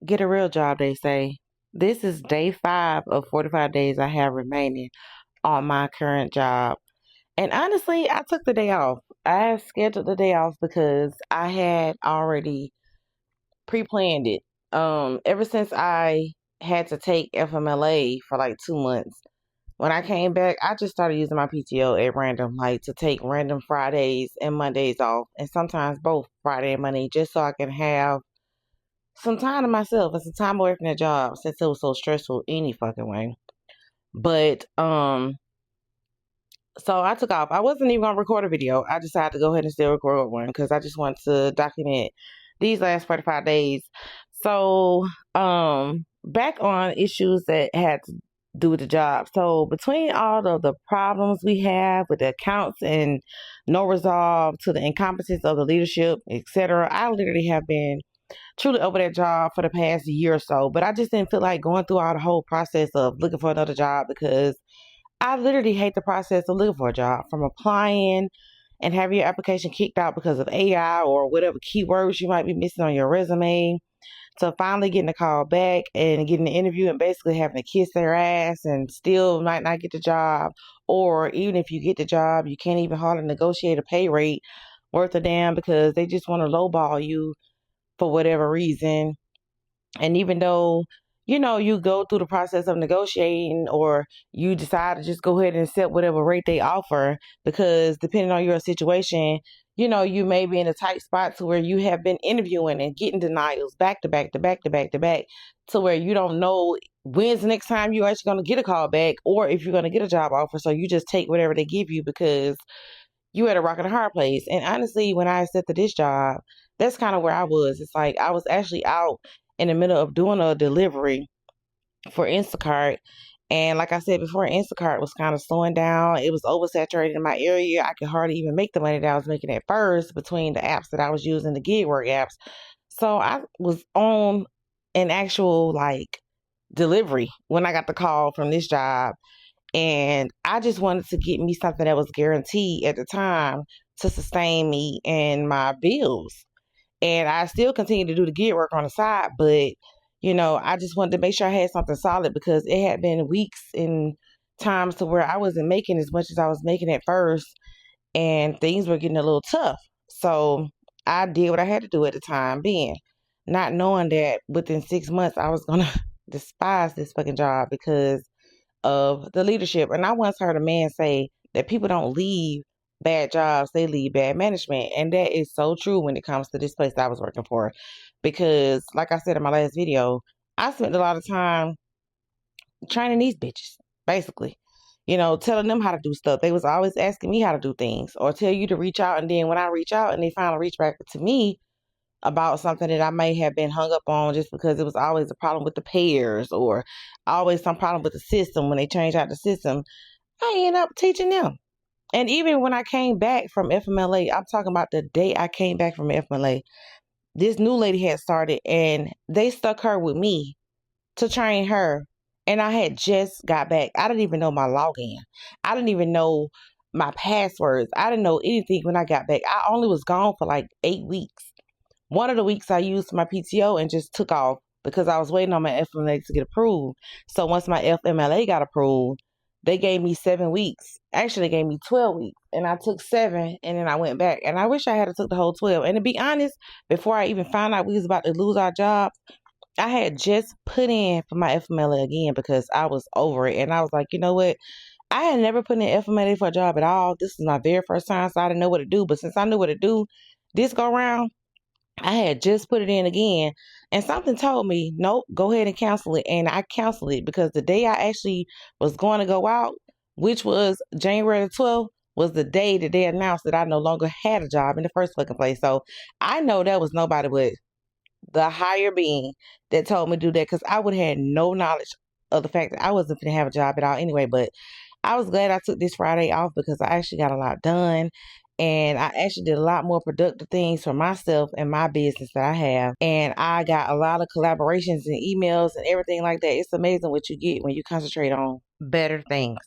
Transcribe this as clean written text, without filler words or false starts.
get a real job, they say. This is day 5 of 45 days I have remaining on my current job. And honestly, I took the day off. I scheduled the day off because I had already pre-planned it. Ever since I had to take FMLA for like 2 months. When I came back, I just started using my PTO at random, like to take random Fridays and Mondays off, and sometimes both Friday and Monday, just so I can have some time to myself and some time away from that job since it was so stressful any fucking way. But so I took off. I wasn't even gonna record a video. I decided to go ahead and still record one because I just wanted to document these last 45 days. So back on issues that had to do with the job. So between all of the problems we have with the accounts and no resolve to the incompetence of the leadership, etc., I literally have been truly over that job for the past year or so. But I just didn't feel like going through all the whole process of looking for another job because I literally hate the process of looking for a job, from applying and having your application kicked out because of AI or whatever keywords you might be missing on your resume, to finally getting a call back and getting an interview and basically having to kiss their ass and still might not get the job. Or even if you get the job, you can't even hardly negotiate a pay rate worth a damn because they just want to lowball you for whatever reason. And even though, you go through the process of negotiating, or you decide to just go ahead and accept whatever rate they offer, because depending on your situation, you may be in a tight spot to where you have been interviewing and getting denials back to back to back to back to back, to where you don't know when's the next time you're actually going to get a call back or if you're going to get a job offer. So you just take whatever they give you because you at a rock and a hard place. And honestly, when I accepted this job, that's kind of where I was. It's like I was actually out in the middle of doing a delivery for Instacart. And like I said before, Instacart was kind of slowing down. It was oversaturated in my area. I could hardly even make the money that I was making at first between the apps that I was using, the gig work apps. So I was on an actual like delivery when I got the call from this job. And I just wanted to get me something that was guaranteed at the time to sustain me and my bills. And I still continue to do the gig work on the side, but I just wanted to make sure I had something solid because it had been weeks and times to where I wasn't making as much as I was making at first, and things were getting a little tough. So I did what I had to do at the time being, not knowing that within 6 months I was gonna despise this fucking job because of the leadership. And I once heard a man say that people don't leave bad jobs, they leave bad management. And that is so true when it comes to this place that I was working for. Because, like I said in my last video, I spent a lot of time training these bitches, basically. Telling them how to do stuff. They was always asking me how to do things or tell you to reach out. And then when I reach out and they finally reach back to me about something that I may have been hung up on just because it was always a problem with the pairs or always some problem with the system when they change out the system, I end up teaching them. And even when I came back from FMLA, I'm talking about the day I came back from FMLA, this new lady had started and they stuck her with me to train her. And I had just got back. I didn't even know my login. I didn't even know my passwords. I didn't know anything when I got back. I only was gone for like 8 weeks. One of the weeks I used my PTO and just took off because I was waiting on my FMLA to get approved. So once my FMLA got approved, they gave me 7 weeks. Actually, they gave me 12 weeks. And I took 7 and then I went back. And I wish I had took the whole 12. And to be honest, before I even found out we was about to lose our jobs, I had just put in for my FMLA again because I was over it. And I was like, you know what? I had never put in FMLA for a job at all. This is my very first time, so I didn't know what to do. But since I knew what to do this go around, I had just put it in again, and something told me, nope, go ahead and cancel it. And I canceled it because the day I actually was going to go out, which was January the 12th, was the day that they announced that I no longer had a job in the first fucking place. So I know that was nobody but the higher being that told me to do that, because I would have had no knowledge of the fact that I wasn't going to have a job at all anyway. But I was glad I took this Friday off because I actually got a lot done. And I actually did a lot more productive things for myself and my business that I have. And I got a lot of collaborations and emails and everything like that. It's amazing what you get when you concentrate on better things.